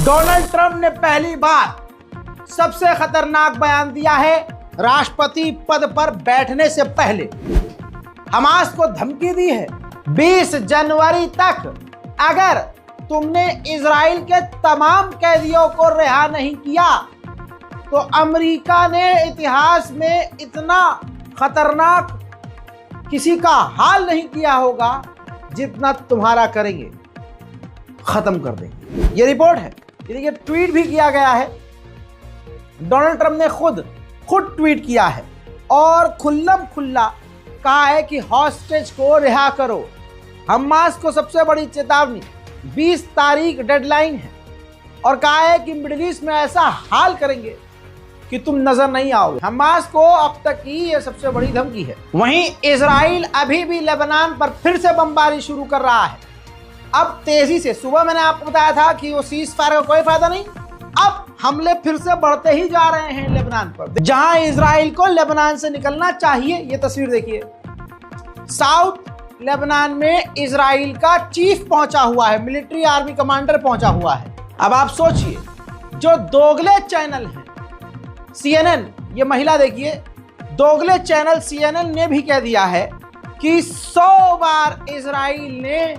Donald Trump ने पहली बार सबसे खतरनाक बयान दिया है राष्ट्रपति पद पर बैठने से पहले। हमास को धमकी दी है 20 जनवरी तक अगर तुमने इजराइल के तमाम कैदियों को रिहा नहीं किया तो अमेरिका ने इतिहास में इतना खतरनाक किसी का हाल नहीं किया होगा जितना तुम्हारा करेंगे, खत्म कर देंगे। ये रिपोर्ट है, ये ट्वीट भी किया गया है। डोनाल्ड ट्रंप ने खुद ट्वीट किया है और खुल्लम खुल्ला कहा है कि हॉस्टेज को रिहा करो। हमास को सबसे बड़ी चेतावनी, 20 तारीख डेडलाइन है और कहा है कि मिडिल ईस्ट में ऐसा हाल करेंगे कि तुम नजर नहीं आओगे। हमास को अब तक की यह सबसे बड़ी धमकी है। वहीं इजराइल अभी भी लेबनान पर फिर से बमबारी शुरू कर रहा है। अब तेजी से, सुबह मैंने आपको बताया था कि वो सीज फायर का कोई फायदा नहीं, अब हमले फिर से बढ़ते ही जा रहे हैं लेबनान पर, जहां इजराइल को लेबनान से निकलना चाहिए। ये तस्वीर देखिए, साउथ लेबनान में इजराइल का चीफ पहुंचा हुआ है, मिलिट्री आर्मी कमांडर पहुंचा हुआ है। अब आप सोचिए, जो दोगले चैनल हैं CNN, ये महिला देखिए, दोगले चैनल CNN ने भी कह दिया है कि 100 बार इजराइल ने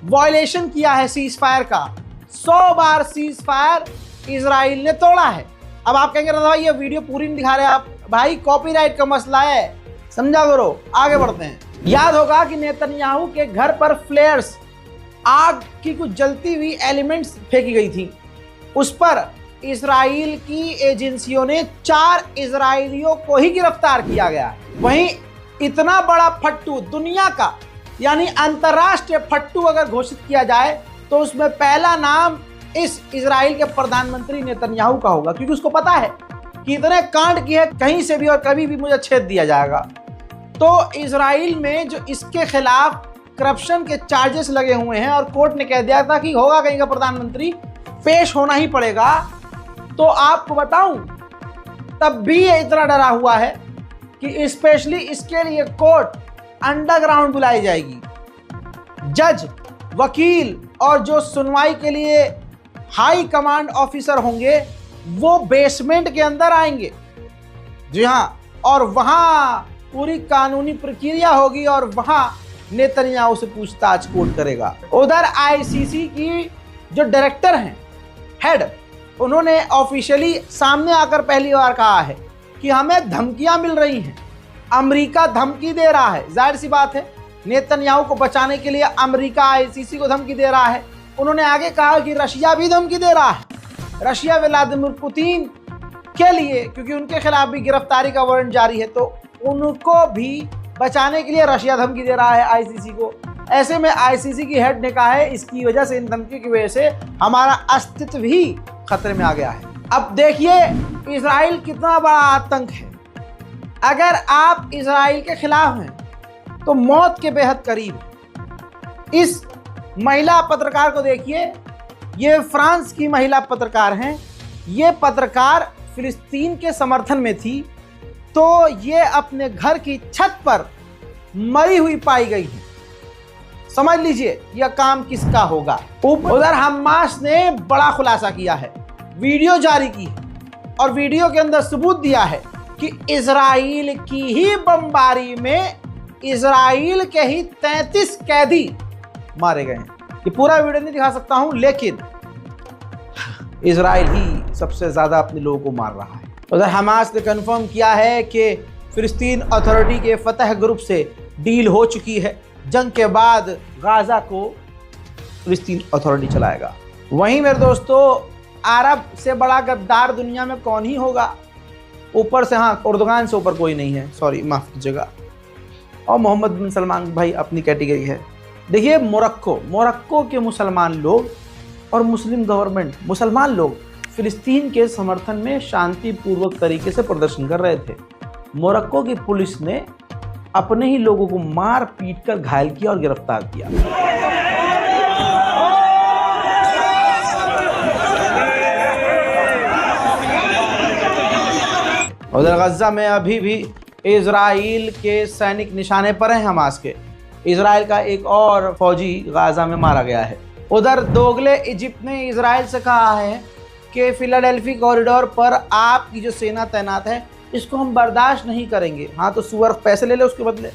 वायलेशन किया है सीज फायर का, 100 बार सीज फायर इजराइल ने तोड़ा है। अब आप कहेंगे रहा ये वीडियो पूरी नहीं दिखा रहे आप, भाई कॉपीराइट का मसला है, समझा करो। आगे बढ़ते हैं। याद होगा कि नेतन्याहू के घर पर फ्लेयर्स, आग की कुछ जलती हुई एलिमेंट्स फेंकी गई थी, उस पर इजराइल की एजेंसियों ने 4 इजरायलियों को ही गिरफ्तार किया गया है। वहीं इतना बड़ा फट्टू, दुनिया का यानी अंतर्राष्ट्रीय फट्टू अगर घोषित किया जाए तो उसमें पहला नाम इस इजराइल के प्रधानमंत्री नेतन्याहू का होगा, क्योंकि उसको पता है कि इतने कांड किए कहीं से भी और कभी भी मुझे छेद दिया जाएगा। तो इजराइल में जो इसके खिलाफ करप्शन के चार्जेस लगे हुए हैं और कोर्ट ने कह दिया था कि होगा कहीं का प्रधानमंत्री, पेश होना ही पड़ेगा, तो आपको बताऊं तब भी ये इतना डरा हुआ है कि स्पेशली इसके लिए कोर्ट अंडरग्राउंड बुलाई जाएगी। जज, वकील और जो सुनवाई के लिए हाई कमांड ऑफिसर होंगे वो बेसमेंट के अंदर आएंगे, जी हाँ, और वहां पूरी कानूनी प्रक्रिया होगी और वहां नेतन्याहू से पूछताछ कोर्ट करेगा। उधर ICC की जो डायरेक्टर हैं, हेड, उन्होंने ऑफिशियली सामने आकर पहली बार कहा है कि हमें धमकियां मिल रही हैं, अमेरिका धमकी दे रहा है। जाहिर सी बात है, नेतन्याहू को बचाने के लिए अमेरिका ICC को धमकी दे रहा है। उन्होंने आगे कहा कि रशिया भी धमकी दे रहा है, रशिया व्लादिमीर पुतिन के लिए, क्योंकि उनके खिलाफ भी गिरफ्तारी का वारंट जारी है, तो उनको भी बचाने के लिए रशिया धमकी दे रहा है ICC को। ऐसे में ICC की हेड ने कहा है इसकी वजह से, इन धमकी की वजह से हमारा अस्तित्व भी खतरे में आ गया है। अब देखिए इजराइल कितना बड़ा आतंक है। अगर आप इजराइल के खिलाफ हैं तो मौत के बेहद करीब है। इस महिला पत्रकार को देखिए, ये फ्रांस की महिला पत्रकार हैं। ये पत्रकार फिलिस्तीन के समर्थन में थी, तो ये अपने घर की छत पर मरी हुई पाई गई है। समझ लीजिए यह काम किसका होगा। उधर हमास ने बड़ा खुलासा किया है, वीडियो जारी की है और वीडियो के अंदर सबूत दिया है कि इजराइल की ही बमबारी में इजराइल के ही 33 कैदी मारे गए हैं। ये पूरा वीडियो नहीं दिखा सकता हूं, लेकिन इजराइल ही सबसे ज्यादा अपने लोगों को मार रहा है। उधर हमास ने कंफर्म किया है कि फिलिस्तीन अथॉरिटी के फतह ग्रुप से डील हो चुकी है। जंग के बाद गाजा को फिलिस्तीन अथॉरिटी चलाएगा। वहीं मेरे दोस्तों, अरब से बड़ा गद्दार दुनिया में कौन ही होगा? ऊपर से, हाँ, उर्दुगान से ऊपर कोई नहीं है, सॉरी माफ कीजिएगा, और मोहम्मद बिन सलमान भाई अपनी कैटेगरी है। देखिए मोरक्को के मुसलमान लोग और मुस्लिम गवर्नमेंट, मुसलमान लोग फिलिस्तीन के समर्थन में शांतिपूर्वक तरीके से प्रदर्शन कर रहे थे। मोरक्को की पुलिस ने अपने ही लोगों को मार पीट कर घायल किया और गिरफ्तार किया। उधर गजा में अभी भी इजराइल के सैनिक निशाने पर हैं हमास के। इजराइल का एक और फौजी गाजा में मारा गया है। उधर दोगले इजिप्ट ने इजराइल से कहा है कि फिलाडेल्फी कॉरिडोर पर आपकी जो सेना तैनात है इसको हम बर्दाश्त नहीं करेंगे। हाँ तो सुअर पैसे ले ले उसके बदले।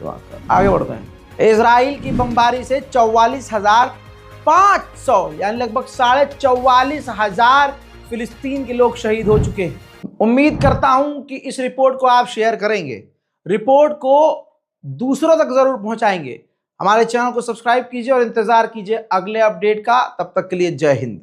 तो आगे बढ़ते हैं। इजराइल की बमबारी से 44,500 यानी लगभग 44,500 फिलिस्तीन के लोग शहीद हो चुके हैं। उम्मीद करता हूं कि इस रिपोर्ट को आप शेयर करेंगे, रिपोर्ट को दूसरों तक जरूर पहुंचाएंगे। हमारे चैनल को सब्सक्राइब कीजिए और इंतजार कीजिए अगले अपडेट का। तब तक के लिए जय हिंद।